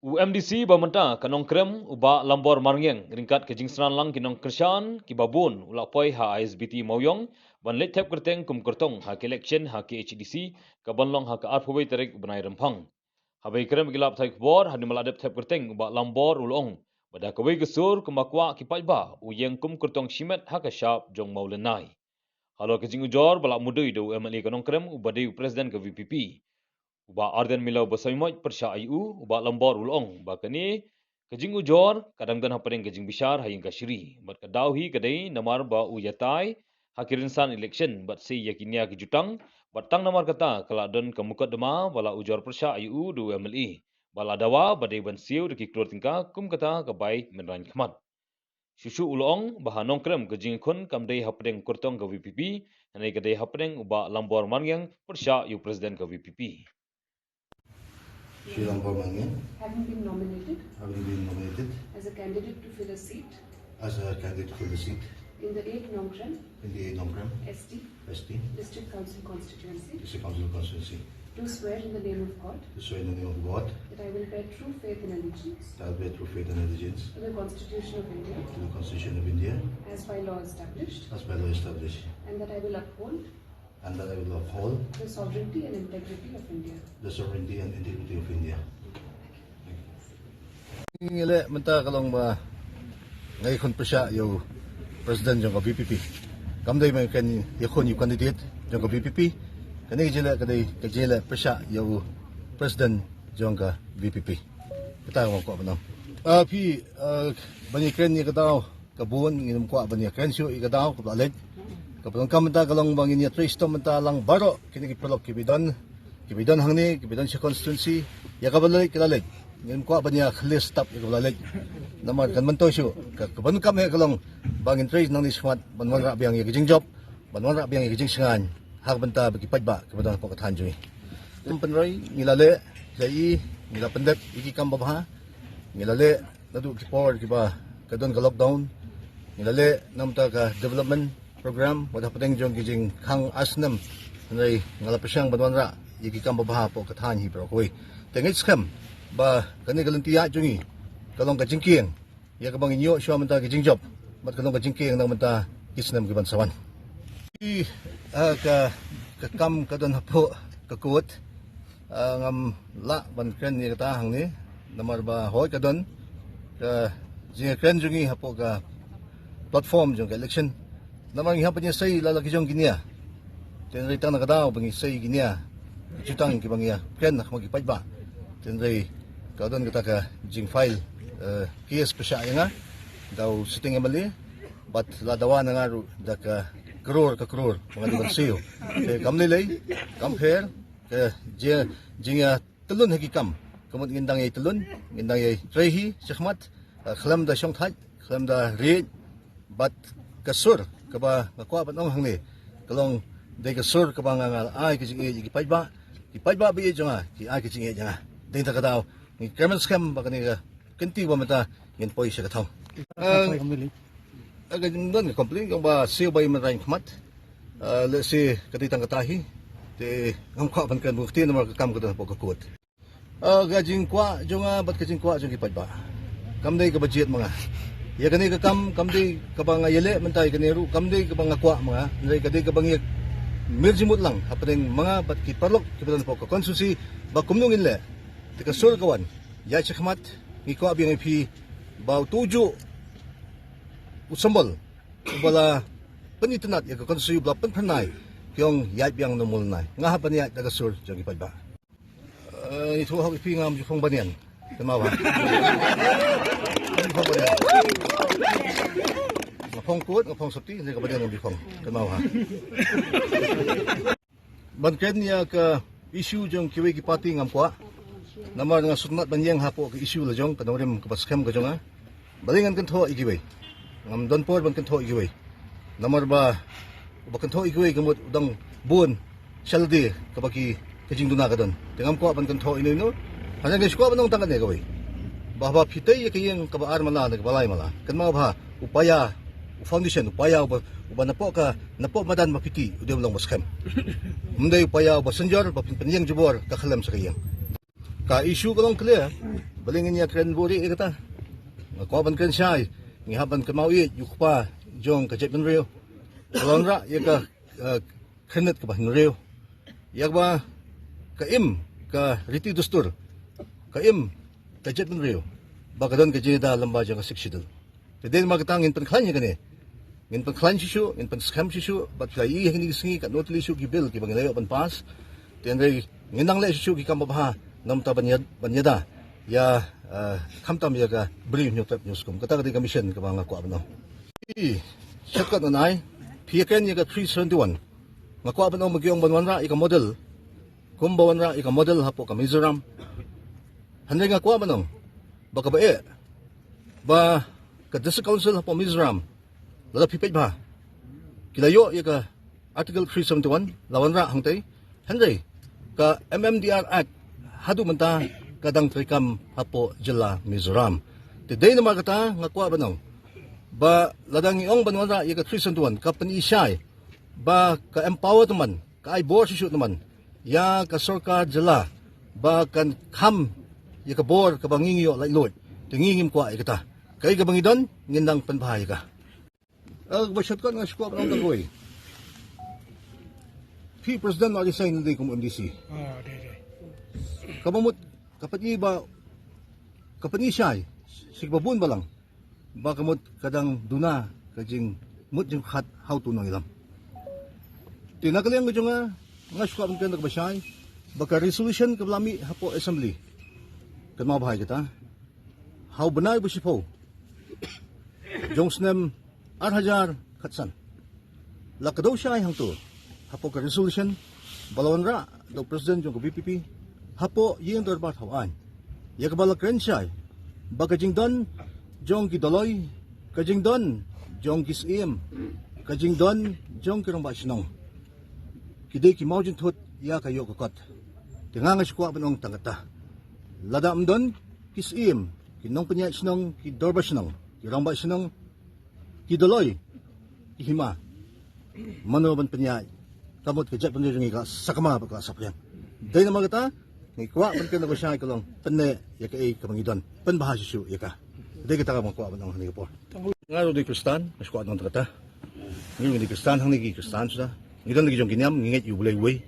UMDC bamenta kanong krem uba lambor marngeng ringkat kejing seran lang kinong kersan kibabun ulapoi ha ISBT mauyong ban let tep kerteng kum kertong ha election ha KHDC kabanlong ha ka arpawai tarik benai rempang. Habai krem gilap thai kubor ha nimaladep tep kerteng uba lambor ulong pada kawai gesur kumakwa kipai ba uyeng kum kertong shimet ha ka syap jong maulenai. Halo kejing ujor balak mudui do MLA kanong krem ubadai presiden ke VPP. Uba arden milau basaimoj persya IU uba lambor ulong bakani kejing ujor kadang dan hapadeng kejing bishar hayang kasiri bat kadauhi kadai namar ba uyatai hakirinsan election bat si yakinia kejutang bat tang namar kata kala don kemukat dema bala ujor persya IU du MLE bala dawa badai bansiu deki keluar tingka kum kata kebai menran khmat Susu ulong bahanong krem kejing kun kamdai hapadeng kurtong ke VPP hanai kadai hapadeng uba lambor mangyang persya IU presiden ke VPP. Sri Lanka Having been nominated as a candidate to fill a seat in the 8 Nongkran in the Nongkran ST District Council Constituency, do swear in the name of God to swear in the name of God that I will bear true faith and allegiance that I will bear true faith and allegiance to the Constitution of India to the Constitution of India as by law established, as by law established, and that I will uphold and that I will uphold the sovereignty and integrity of India. the sovereignty and integrity of India. Ngile menta kalong ba ngai kon presya yo president jong VPP. Kamdai mai kan yakon yu candidate jong VPP. Kani jela kadai kajela presya yo president jong VPP. Kita mo ko banam. Pi bani kren ni kadaw kabun ngin ko bani kren syo ikadaw ko balet. Kapag kamenta kalong bangin ya trace to menta lang baro kini kipalok kibidon hangni kibidon sa constituency ya kabalay kilalit. Ngayon ko ba niya list stop yung lalag naman kan manto siyo kaban kami kalong bangin trace nang nismat banwan ra biyang yaging job banwan ra biyang yaging singan hak banta bagipad ba kabadon ko kathanjoy tumpanray ngilale dai ngila pendet iki kambabha ngilale nadu kipor kiba kadon ka lockdown ngilale namta ka development program wada padeng jong gijing khang asnam nai ngala pasyang banwan ra iki kambabha po kathan hi pro koi tengit scam ba kani galantiya jungi kalong kajingking ya kabang inyo siya menta kajing job mat kalong kajingking nang menta isnam giban sawan I ka kam kadon hapo kakut ngam la ban kren ni kata hang ni namar ba hoy kadon ka jing kren jungi hapo ka platform jong election namar ngi hapanya sai lala kijong ginia ten ritang nakadaw bangi sai ginia jutang kibang ya kren nak magipaj ba ten kadon kita ka jing file kies pesya nga daw sitting emali but ladawa na nga da ka kror mga diban siyo kam nilay kam her ka jinga tulun hagi kam kamot ngindang ay tulun ngindang ay trehi syahmat khlam da syong thaj khlam da ri but kasur kaba ngakwa ba nong hangni kalong day kasur kaba nga ay kijing gipajba bi jonga ki ay kijing jonga din ta kadaw ni Kremlin scam baka ni kenti ba mata yan po siya kataw. Agad doon complain kung ba siya ba yung maraming kamat. Let's say katitang katahi. Te ngam kwa ban kan bukti na makakam ko doon po kakut. Gajing kwa jonga bat kajing kwa jong ipad ba. Kamday ka budget mga. Ya kani ka kamday ka bang yele mentay kaniru kamday ka bang kwa mga. Nday kadi ka bang mirjimut lang hapating mga bat ki parlok kibadan po ka konsusi ba kumnungin le. Tika sur kawan, ya cekmat, ngiko abi ngipi bau tuju usambal, ubala penitanat ya kakon suyu bla penpernai, kyong ya biang nomul nai, ngah apa niat daga sur jangi padba. Itu hak ipi ngam jufong banian, kemawa. Jufong banian. Ngapong kuat, ngapong sakti, ni kabanian ngam jufong, kemawa. Banken ya ke isu jong kiwi kipati ngam kwa. Namar nga sunat banyang hapo ke issue la jong kanorim ke baskem ka jonga balingan kan tho igiway ngam don por ban kan tho igiway namar ba kan tho igiway gamot udang buon saldi kabaki kajing duna ka don tingam ko ban kan tho ino hanang gesko ban nong tangan ne gaway bahwa pitay kayeng kabaar mala nagbalay mala kan mga ba upaya foundation upaya uba napo madan mapiti udem lang baskem munday upaya ba senjor ba pinpanyang jubor kakalam sa kayeng ka issue ko lang clear balingin niya kren buri kata ngakuaban kren siya ngihaban ka maui yukpa jong ka jepen rio kalon ra ya ka krenet ka ba rio ya ba ka im ka riti dustur ka im ka jepen rio baka don ka jeda lamba jang ka siksidal teden magatangin panklan niya kani ngin panklan sisu ngin panskam sisu bat ka i hini singi ka notli sisu gibil ki bangilayo pan pas tenre nginang le sisu ki kamabha namta banyada ya kamtam ya ka brief news kum kata ka commission ka mga kwa bano shortcut na nai piaken ya ka 371 ngakwa bano magyong banwanra ika model kumbawanra ika model hapo ka Mizoram handai ngakwa bano baka ba ka district council hapo Mizoram lala pipet ba kilayo ya ka article 371 lawanra hangtay handai ka MMDR Act hadu menta kadang trikam hapo jila Mizoram. Today na magata ngakwa ba nang ba ladang iong banwara ika 371 ka panisay ba ka empower naman ka ay bor shoot naman ya ka sorka jila ba kan kam ya ka bor ka bangingyo like lord tingingim kwa ikata kay ka bangidon ngindang panbahay ka ba shot ko nga squad ng tagoy P president na resign hindi kum MDC kabamot kapatid ba kapatid siya sigbabun ba lang ba kamot kadang duna kajing mut jing khat how to nang ilam tinagaling ko nga squad ng kandag ba siya baka resolution kablami hapo assembly kan mabahay kita how banay ba siya po jongsnem arhajar khatsan lakadaw siya hang to hapo ka resolution balawan ra daw president yung BPP hapo yung darbat hawaan ya kabala kren siya bagajing don jong kidaloy kajing don jong kisim kajing don jong kirang basinong kidey ki maujin thot ya kayo kakot tinga nga sikwa banong tangata ladam don kisim kinong panya sinong kidorba sinong kirang basinong kidaloy kihima manoban panya kamot kajat panjang nga sakama baka sapyan day na magata ngikwa man ka na ko siya ikalong panne yaka ay kamangidon panbahasi siya yaka day kita ka magkwa man ang hanay po nga ro di kristan masukwa ng takata ngayon di kristan hang nigi kristan siya ngidon lagi jong kinyam ngingit yu bulay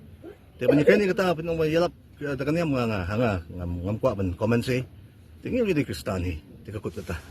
te panyakan ni kata pinong mayalap da kanyam nga hanga ngamkwa man comment say tingin di kristan hi tikakot kata